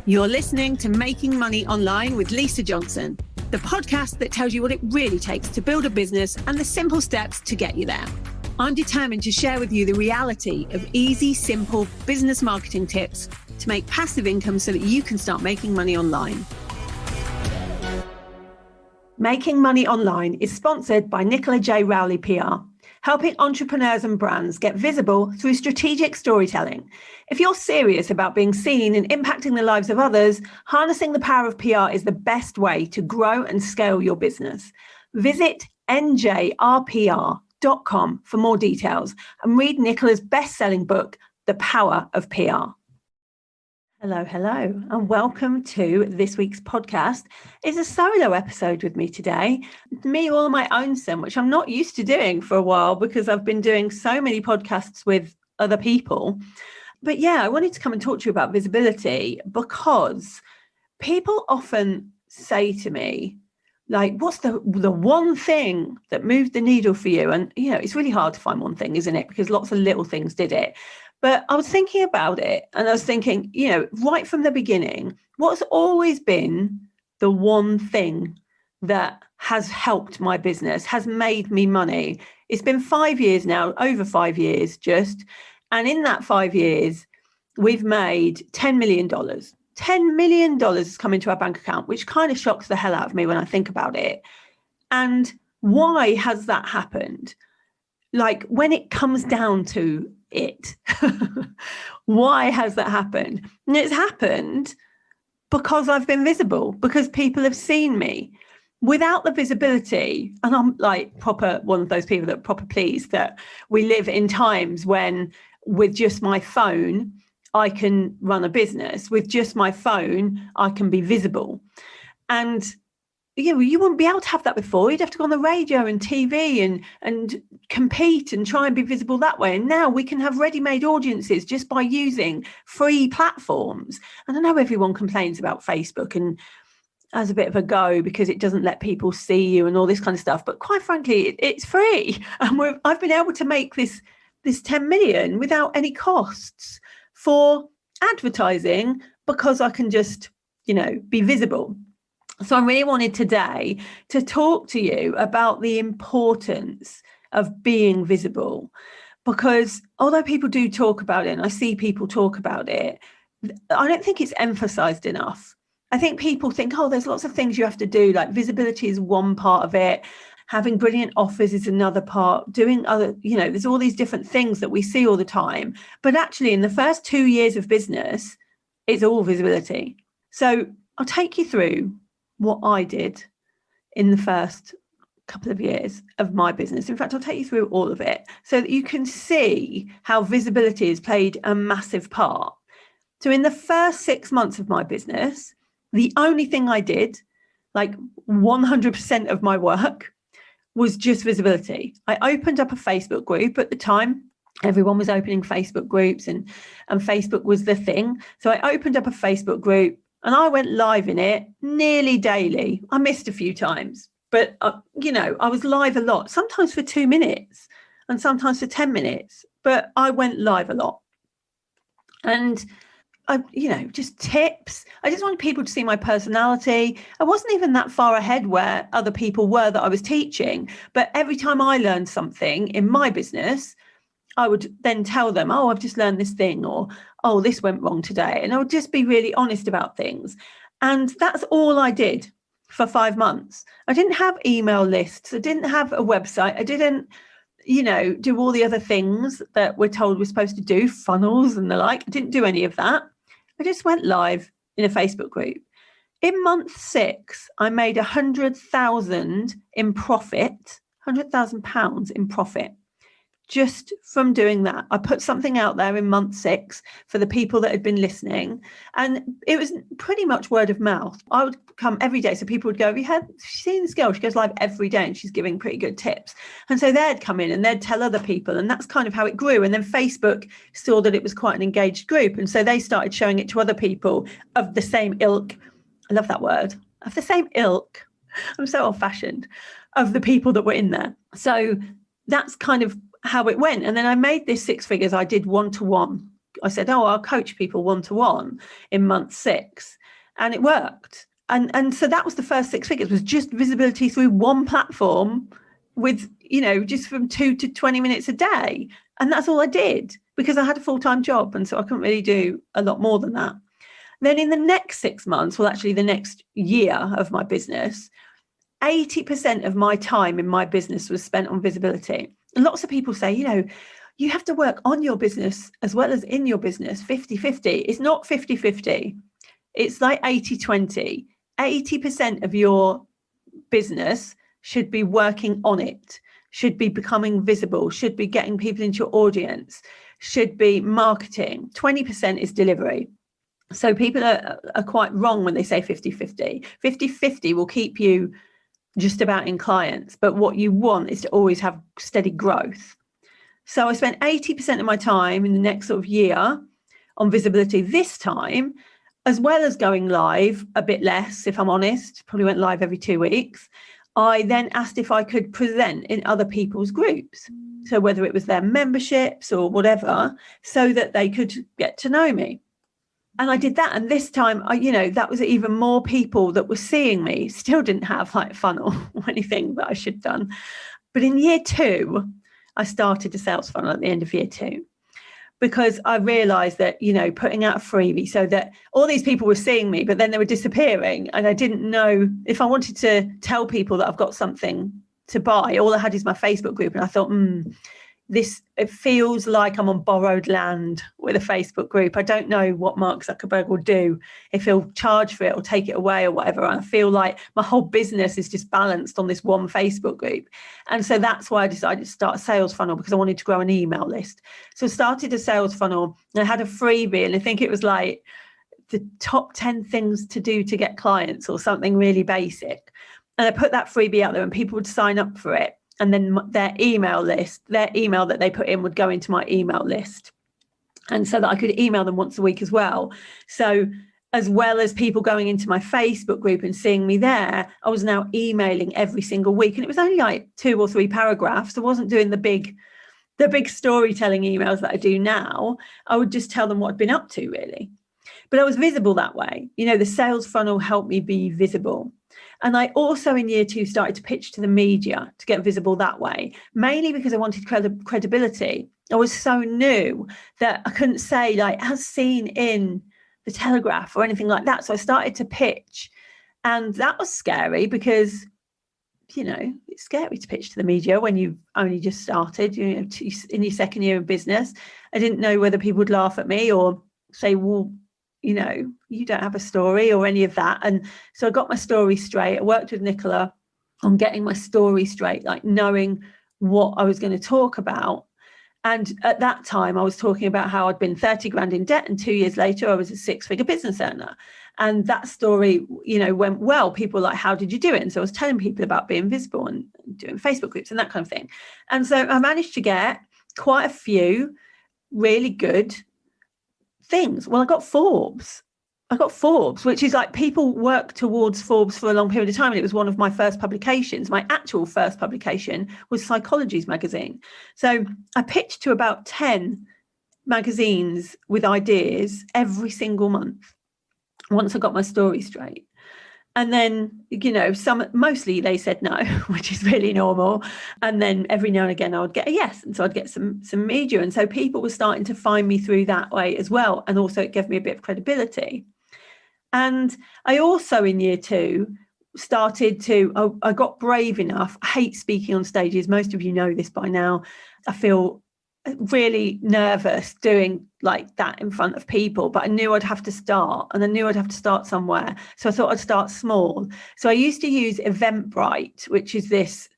You're listening to Making Money Online with Lisa Johnson, the podcast that tells you what it really takes to build a business and the simple steps to get you there. I'm determined to share with you the reality of easy, simple business marketing tips to make passive income so that you can start making money online. Making Money Online is sponsored by Nicola J. Rowley PR, helping entrepreneurs and brands get visible through strategic storytelling. If you're serious about being seen and impacting the lives of others, harnessing the power of PR is the best way to grow and scale your business. Visit njrpr.com for more details and read Nicola's best-selling book, The Power of PR. Hello, and welcome to this week's podcast. It's a solo episode with me today. Me all on my own, which I'm not used to doing for a while because I've been doing so many podcasts with other people. But yeah, I wanted to come and talk to you about visibility because people often say to me, like, what's the one thing that moved the needle for you? And, you know, it's really hard to find one thing, isn't it? Because lots of little things did it. But I was thinking about it and I was thinking, you know, right from the beginning, what's always been the one thing that has helped my business, has made me money? It's been 5 years now, over 5 years just. And in that 5 years, we've made $10 million. $10 million has come into our bank account, which kind of shocks the hell out of me when I think about it. And why has that happened? Like, when it comes down to it, why has that happened? And it's happened because I've been visible, because people have seen me. Without the visibility, and I'm like proper one of those people that proper pleased that we live in times when with just my phone, I can run a business. With just my phone, I can be visible. And you know, you wouldn't be able to have that before. You'd have to go on the radio and TV and compete and try and be visible that way. And now we can have ready-made audiences just by using free platforms. And I know everyone complains about Facebook and as a bit of a go because it doesn't let people see you and all this kind of stuff. But quite frankly, it's free. And I've been able to make this 10 million without any costs for advertising because I can just, you know, be visible. So I really wanted today to talk to you about the importance of being visible, because although people do talk about it, and I see people talk about it, I don't think it's emphasized enough. I think people think, oh, there's lots of things you have to do, like visibility is one part of it. Having brilliant offers is another part, doing other, you know, there's all these different things that we see all the time. But actually, in the first 2 years of business, it's all visibility. So I'll take you through what I did in the first couple of years of my business. In fact, I'll take you through all of it so that you can see how visibility has played a massive part. So in the first 6 months of my business, the only thing I did, like 100% of my work, was just visibility. I opened up a Facebook group at the time. Everyone was opening Facebook groups and Facebook was the thing. So I opened up a Facebook group and I went live in it nearly daily. I missed a few times, but you know, I was live a lot, sometimes for 2 minutes and sometimes for 10 minutes, but I went live a lot. And I, you know, just tips. I just wanted people to see my personality. I wasn't even that far ahead where other people were that I was teaching, but every time I learned something in my business, I would then tell them, oh, I've just learned this thing, or, oh, this went wrong today. And I would just be really honest about things. And that's all I did for 5 months. I didn't have email lists. I didn't have a website. I didn't, you know, do all the other things that we're told we're supposed to do, funnels and the like. I didn't do any of that. I just went live in a Facebook group. In month 6, I made 100,000 in profit, £100,000 in profit. Just from doing that. I put something out there in month 6 for the people that had been listening, and it was pretty much word of mouth. I would come every day, so people would go, have you seen this girl? She goes live every day and she's giving pretty good tips. And so they'd come in and they'd tell other people, and that's kind of how it grew. And then Facebook saw that it was quite an engaged group, and so they started showing it to other people of the same ilk. I love that word, of the same ilk. I'm so old-fashioned, of the people that were in there. So that's kind of how it went. And then I made this 6 figures. I did one-to-one I said, oh, I'll coach people one-to-one in month 6, and it worked. And so that was the first 6 figures, was just visibility through one platform with, just from 2 to 20 minutes a day. And that's all I did, because I had a full-time job. And so I couldn't really do a lot more than that. Then in the next 6 months, well, actually the next year of my business, 80% of my time in my business was spent on visibility. And lots of people say, you have to work on your business as well as in your business, 50-50. It's not 50-50. It's like 80-20. 80% of your business should be working on it, should be becoming visible, should be getting people into your audience, should be marketing. 20% is delivery. So people are quite wrong when they say 50-50. 50-50 will keep you just about in clients, but what you want is to always have steady growth. So I spent 80% of my time in the next sort of year on visibility this time, as well as going live a bit less, if I'm honest, probably went live every 2 weeks. I then asked if I could present in other people's groups. So whether it was their memberships or whatever, so that they could get to know me. And I did that. And this time, that was even more people that were seeing me. Still didn't have like funnel or anything that I should have done. But in year 2, I started a sales funnel at the end of year 2, because I realized that, putting out a freebie so that all these people were seeing me, but then they were disappearing. And I didn't know if I wanted to tell people that I've got something to buy. All I had is my Facebook group. And I thought, it feels like I'm on borrowed land with a Facebook group. I don't know what Mark Zuckerberg will do, if he'll charge for it or take it away or whatever. And I feel like my whole business is just balanced on this one Facebook group. And so that's why I decided to start a sales funnel, because I wanted to grow an email list. So I started a sales funnel, and I had a freebie, and I think it was like the top 10 things to do to get clients or something really basic. And I put that freebie out there, and people would sign up for it. And then their email that they put in would go into my email list. And so that I could email them once a week as well. So as well as people going into my Facebook group and seeing me there, I was now emailing every single week. And it was only like 2 or 3 paragraphs. I wasn't doing the big storytelling emails that I do now. I would just tell them what I'd been up to, really. But I was visible that way. The sales funnel helped me be visible. And I also in year 2 started to pitch to the media to get visible that way, mainly because I wanted credibility. I was so new that I couldn't say like as seen in the Telegraph or anything like that. So I started to pitch, and that was scary because, it's scary to pitch to the media when you've only just started, in your second year of business. I didn't know whether people would laugh at me or say, well, you don't have a story or any of that. And so I got my story straight. I worked with Nicola on getting my story straight, like knowing what I was going to talk about. And at that time, I was talking about how I'd been 30 grand in debt, and 2 years later, I was a 6-figure business owner. And that story, went well. People were like, how did you do it? And so I was telling people about being visible and doing Facebook groups and that kind of thing. And so I managed to get quite a few really good things. Well, I got Forbes, which is like, people work towards Forbes for a long period of time. And it was one of my first publications. My actual first publication was Psychology's magazine. So I pitched to about 10 magazines with ideas every single month once I got my story straight. And then, mostly they said no, which is really normal. And then every now and again, I would get a yes. And so I'd get some media. And so people were starting to find me through that way as well. And also it gave me a bit of credibility. And I also in year 2 started to, I got brave enough. I hate speaking on stages. Most of you know this by now. I feel really nervous doing like that in front of people, but I knew I'd have to start, and I knew I'd have to start somewhere. So I thought I'd start small. So I used to use Eventbrite, which is this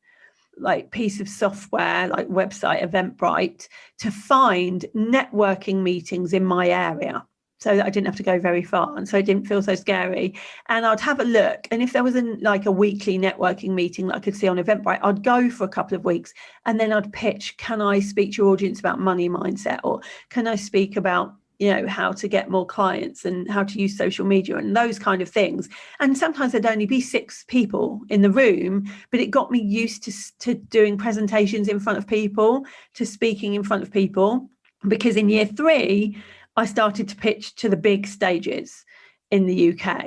like piece of software, like website, Eventbrite, to find networking meetings in my area, so that I didn't have to go very far, and so it didn't feel so scary. And I'd have a look, and if there was a weekly networking meeting that I could see on Eventbrite, I'd go for a couple of weeks, and then I'd pitch, can I speak to your audience about money mindset, or can I speak about how to get more clients and how to use social media and those kind of things. And sometimes there'd only be 6 people in the room, but it got me used to doing presentations in front of people, to speaking in front of people. Because in year 3, I started to pitch to the big stages in the UK.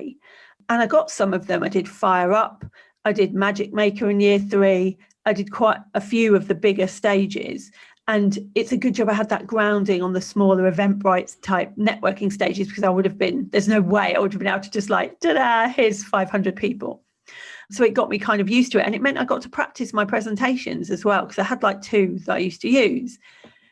And I got some of them. I did Fire Up, I did Magic Maker in year 3, I did quite a few of the bigger stages. And it's a good job I had that grounding on the smaller Eventbrite type networking stages, because I would have been, there's no way I would have been able to just like, ta-da, here's 500 people. So it got me kind of used to it. And it meant I got to practice my presentations as well, because I had like 2 that I used to use.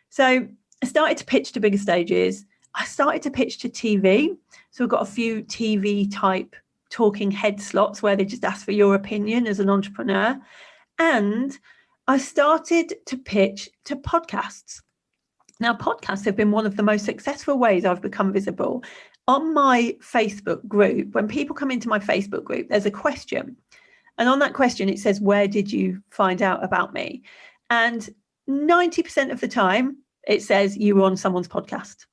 So I started to pitch to bigger stages. I started to pitch to TV. So I've got a few TV type talking head slots where they just ask for your opinion as an entrepreneur. And I started to pitch to podcasts. Now, podcasts have been one of the most successful ways I've become visible. On my Facebook group, when people come into my Facebook group, there's a question. And on that question, it says, where did you find out about me? And 90% of the time, it says you were on someone's podcast.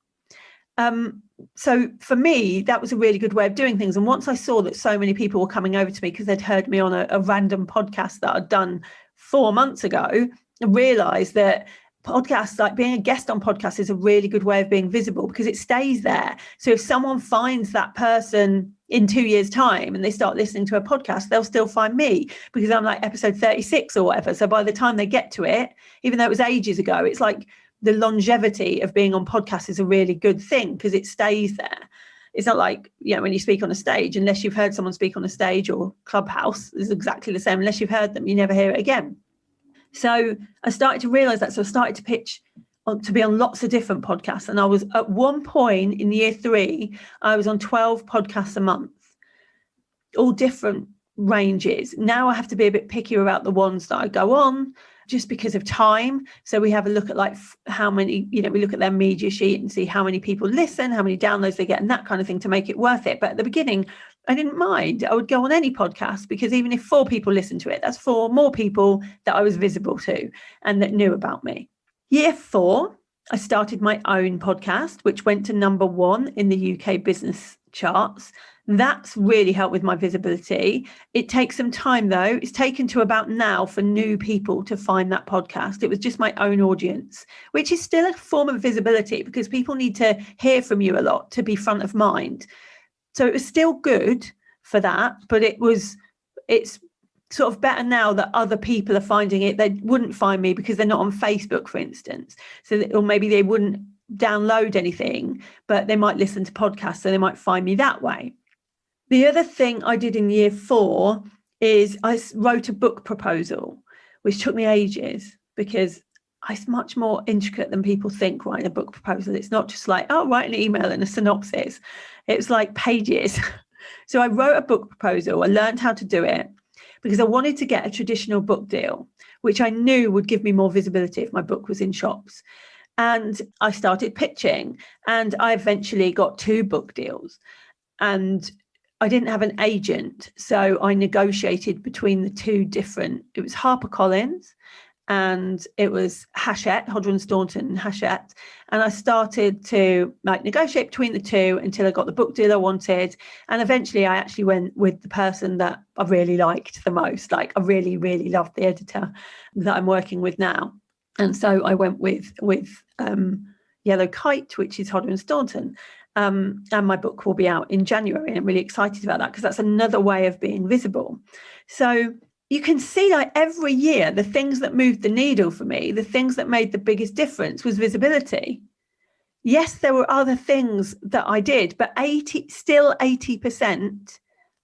So for me, that was a really good way of doing things. And once I saw that so many people were coming over to me because they'd heard me on a random podcast that I'd done 4 months ago, I realized that podcasts, like being a guest on podcasts, is a really good way of being visible because it stays there. So if someone finds that person in 2 years' time and they start listening to a podcast, they'll still find me because I'm like episode 36 or whatever. So by the time they get to it, even though it was ages ago, it's like the longevity of being on podcasts is a really good thing because it stays there. It's not like, when you speak on a stage, unless you've heard someone speak on a stage or Clubhouse, it's exactly the same. Unless you've heard them, you never hear it again. So I started to realize that. So I started to pitch to be on lots of different podcasts. And I was at one point in year 3, I was on 12 podcasts a month, all different ranges. Now I have to be a bit pickier about the ones that I go on, just because of time. So we have a look at like how many, we look at their media sheet and see how many people listen, how many downloads they get and that kind of thing to make it worth it. But at the beginning, I didn't mind. I would go on any podcast because even if 4 people listened to it, that's 4 more people that I was visible to and that knew about me. Year 4, I started my own podcast, which went to number 1 in the UK business charts. That's really helped with my visibility. It takes some time though. It's taken to about now for new people to find that podcast. It was just my own audience, which is still a form of visibility because people need to hear from you a lot to be front of mind. So it was still good for that, but it's sort of better now that other people are finding it. They wouldn't find me because they're not on Facebook, for instance. Or maybe they wouldn't download anything, but they might listen to podcasts, so they might find me that way. The other thing I did in year 4 is I wrote a book proposal, which took me ages because it's much more intricate than people think writing a book proposal. It's not just like, write an email and a synopsis. It's like pages. So I wrote a book proposal. I learned how to do it because I wanted to get a traditional book deal, which I knew would give me more visibility if my book was in shops. And I started pitching and I eventually got 2 book deals. And I didn't have an agent, so I negotiated between the 2 different, it was HarperCollins and it was Hachette, Hodder and Staunton and Hachette. And I started to negotiate between the 2 until I got the book deal I wanted. And eventually I actually went with the person that I really liked the most. Like I really, really loved the editor that I'm working with now. And so I went with Yellow Kite, which is Hodder and Staunton. And my book will be out in January. And I'm really excited about that because that's another way of being visible. So you can see every year, the things that moved the needle for me, the things that made the biggest difference was visibility. Yes, there were other things that I did, but 80%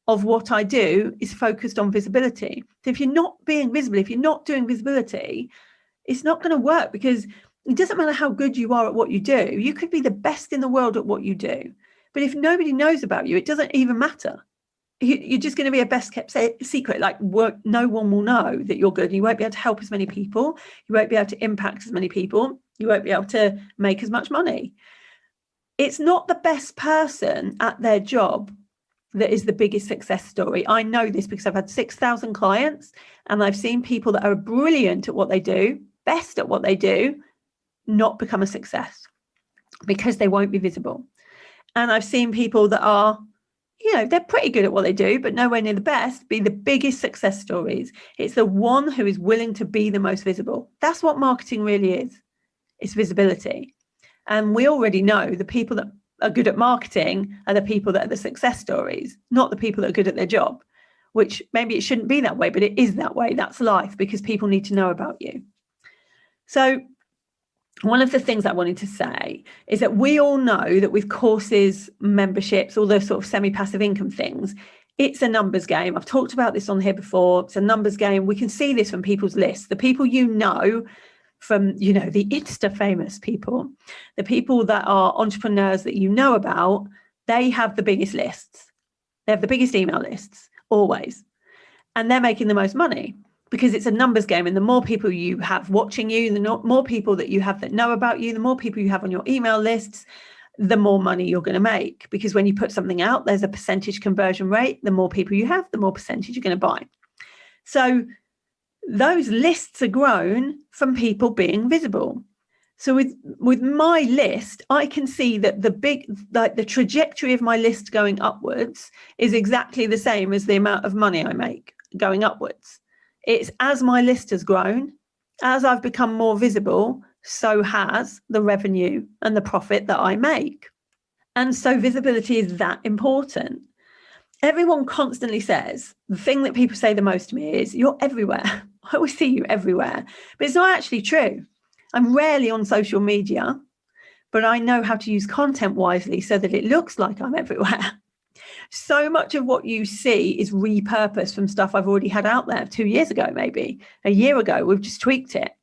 of what I do is focused on visibility. So if you're not being visible, if you're not doing visibility, it's not going to work because it doesn't matter how good you are at what you do. You could be the best in the world at what you do. But if nobody knows about you, it doesn't even matter. You're just going to be a best kept secret. No one will know that you're good. You won't be able to help as many people. You won't be able to impact as many people. You won't be able to make as much money. It's not the best person at their job that is the biggest success story. I know this because I've had 6,000 clients and I've seen people that are brilliant at what they do, best at what they do, not become a success because they won't be visible. And I've seen people that are, they're pretty good at what they do, but nowhere near the best, be the biggest success stories. It's the one who is willing to be the most visible. That's what marketing really is. It's visibility. And we already know the people that are good at marketing are the people that are the success stories, not the people that are good at their job, which maybe it shouldn't be that way, but it is that way. That's life, because people need to know about you. So one of the things I wanted to say is that we all know that with courses, memberships, all those sort of semi-passive income things, it's a numbers game. I've talked about this on here before. It's a numbers game. We can see this from people's lists. The people you know from, the Insta famous people, the people that are entrepreneurs that you know about, they have the biggest lists. They have the biggest email lists, always. And they're making the most money because it's a numbers game. And the more people you have watching you, the more people that you have that know about you, the more people you have on your email lists, the more money you're going to make. Because when you put something out, there's a percentage conversion rate. The more people you have, the more percentage you're going to buy. So those lists are grown from people being visible. So with my list, I can see that the trajectory of my list going upwards is exactly the same as the amount of money I make going upwards. It's as my list has grown, as I've become more visible, so has the revenue and the profit that I make. And so visibility is that important. Everyone constantly says, the thing that people say the most to me is, you're everywhere. I always see you everywhere. But it's not actually true. I'm rarely on social media, but I know how to use content wisely so that it looks like I'm everywhere. So much of what you see is repurposed from stuff I've already had out there 2 years ago, maybe a year ago. We've just tweaked it,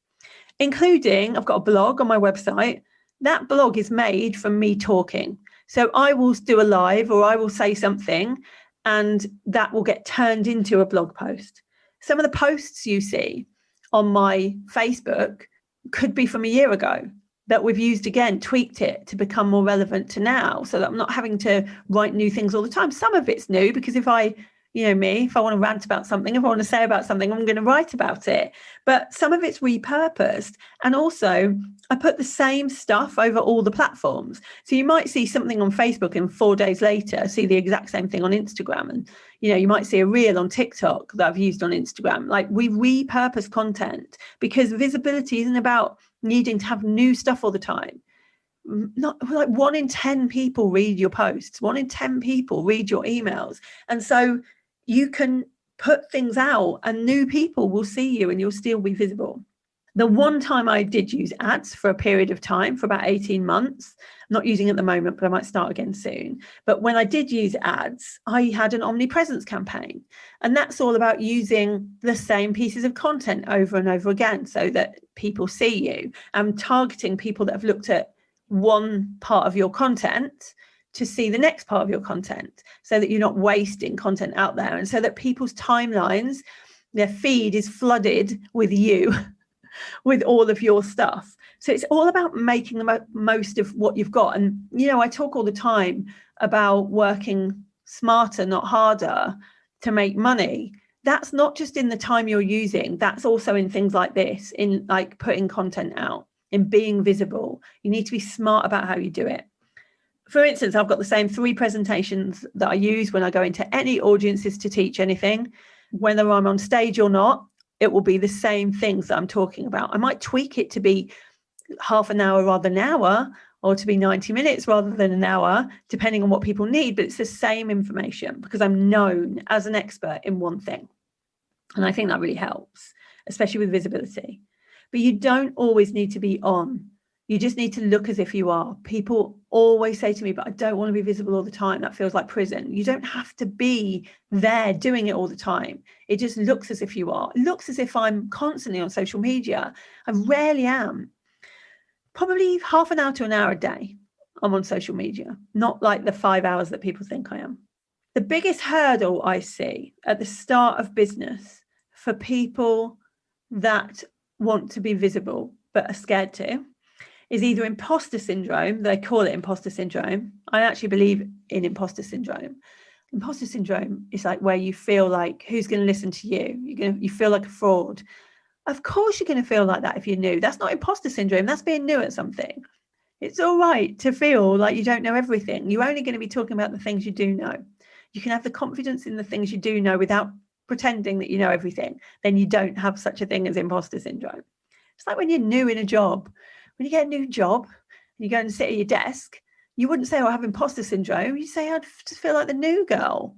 including I've got a blog on my website. That blog is made from me talking. So I will do a live or I will say something and that will get turned into a blog post. Some of the posts you see on my Facebook could be from a year ago that we've used again, tweaked it to become more relevant to now, so that I'm not having to write new things all the time. Some of it's new because if I want to rant about something, if I want to say about something, I'm going to write about it. But some of it's repurposed. And also I put the same stuff over all the platforms. So you might see something on Facebook and 4 days later, see the exact same thing on Instagram. And, you might see a reel on TikTok that I've used on Instagram. Like, we repurpose content because visibility isn't about needing to have new stuff all the time. Not like 1 in 10 people read your posts, 1 in 10 people read your emails. And so you can put things out and new people will see you and you'll still be visible. The one time I did use ads for a period of time, for about 18 months, I'm not using at the moment, but I might start again soon. But when I did use ads, I had an omnipresence campaign. And that's all about using the same pieces of content over and over again so that people see you, and targeting people that have looked at one part of your content to see the next part of your content, so that you're not wasting content out there, and so that people's timelines, their feed is flooded with you, with all of your stuff. So it's all about making the most of what you've got. And, I talk all the time about working smarter, not harder, to make money. That's not just in the time you're using. That's also in things like this, in like putting content out, in being visible. You need to be smart about how you do it. For instance, I've got the same 3 presentations that I use when I go into any audiences to teach anything. Whether I'm on stage or not, it will be the same things that I'm talking about. I might tweak it to be half an hour rather than an hour, or to be 90 minutes rather than an hour, depending on what people need, but it's the same information because I'm known as an expert in one thing. And I think that really helps, especially with visibility. But you don't always need to be on. You just need to look as if you are. People always say to me, but I don't want to be visible all the time. That feels like prison. You don't have to be there doing it all the time. It just looks as if you are. It looks as if I'm constantly on social media. I rarely am. Probably half an hour to an hour a day I'm on social media, not like the 5 hours that people think I am. The biggest hurdle I see at the start of business for people that want to be visible but are scared to is either imposter syndrome. They call it imposter syndrome. I actually believe in imposter syndrome. Imposter syndrome is like where you feel like, who's going to listen to you? You feel like a fraud. Of course you're going to feel like that if you're new. That's not imposter syndrome. That's being new at something. It's all right to feel like you don't know everything. You're only going to be talking about the things you do know. You can have the confidence in the things you do know without pretending that you know everything. Then you don't have such a thing as imposter syndrome. It's like when you're new in a job. When you get a new job, you go and sit at your desk, you wouldn't say, oh, I have imposter syndrome. You say, I just feel like the new girl.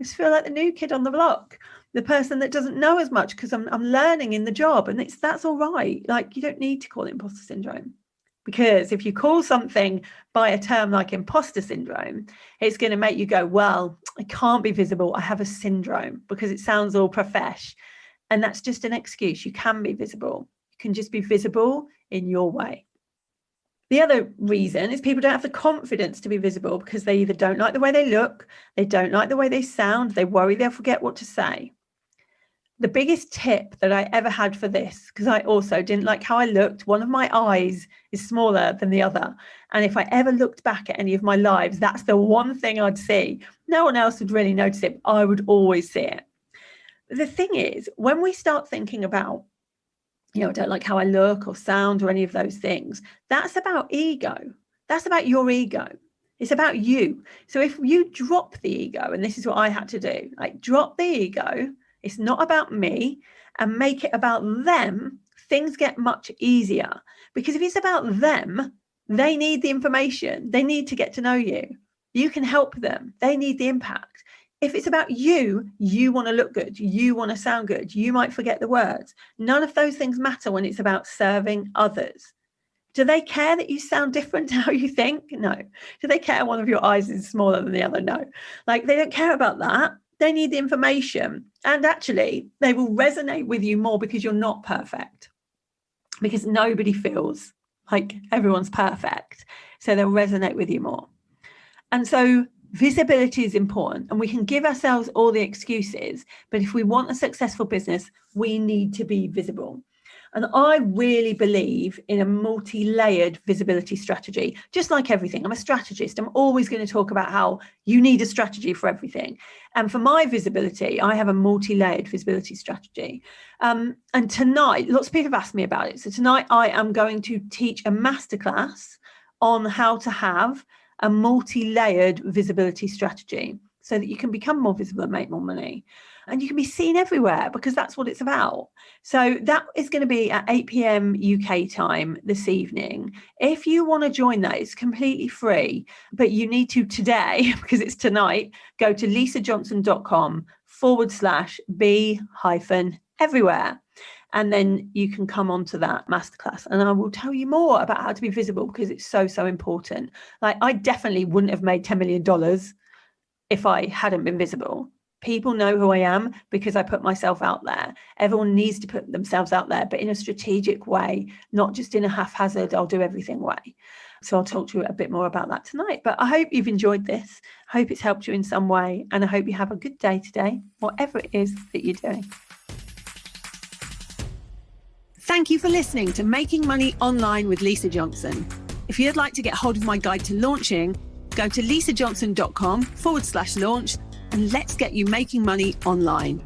I just feel like the new kid on the block, the person that doesn't know as much because I'm learning in the job. And that's all right. Like, you don't need to call it imposter syndrome. Because if you call something by a term like imposter syndrome, it's going to make you go, well, I can't be visible. I have a syndrome, because it sounds all profesh. And that's just an excuse. You can be visible. You can just be visible in your way. The other reason is people don't have the confidence to be visible because they either don't like the way they look, they don't like the way they sound, they worry they'll forget what to say. The biggest tip that I ever had for this, because I also didn't like how I looked, one of my eyes is smaller than the other. And if I ever looked back at any of my lives, that's the one thing I'd see. No one else would really notice it, but I would always see it. The thing is, when we start thinking about, I don't like how I look or sound or any of those things, that's about ego. That's about your ego. It's about you. So if you drop the ego, and this is what I had to do, like drop the ego, it's not about me, and make it about them, things get much easier. Because if it's about them, they need the information. They need to get to know you. You can help them. They need the impact. If it's about you, you want to look good. You want to sound good. You might forget the words. None of those things matter when it's about serving others. Do they care that you sound different to how you think? No. Do they care one of your eyes is smaller than the other? No. Like, they don't care about that. They need the information. And actually, they will resonate with you more because you're not perfect. Because nobody feels like everyone's perfect. So they'll resonate with you more. And so visibility is important, and we can give ourselves all the excuses. But if we want a successful business, we need to be visible. And I really believe in a multi-layered visibility strategy, just like everything. I'm a strategist. I'm always going to talk about how you need a strategy for everything. And for my visibility, I have a multi-layered visibility strategy. And tonight, lots of people have asked me about it. So tonight I am going to teach a masterclass on how to have a multi-layered visibility strategy so that you can become more visible and make more money. And you can be seen everywhere, because that's what it's about. So that is going to be at 8 p.m. UK time this evening. If you want to join that, it's completely free, but you need to today, because it's tonight, go to lisajohnson.com/be-everywhere. And then you can come onto that masterclass, and I will tell you more about how to be visible, because it's so, so important. Like, I definitely wouldn't have made $10 million if I hadn't been visible. People know who I am because I put myself out there. Everyone needs to put themselves out there, but in a strategic way, not just in a haphazard, I'll do everything way. So I'll talk to you a bit more about that tonight. But I hope you've enjoyed this. I hope it's helped you in some way. And I hope you have a good day today, whatever it is that you're doing. Thank you for listening to Making Money Online with Lisa Johnson. If you'd like to get hold of my guide to launching, go to lisajohnson.com/launch and let's get you making money online.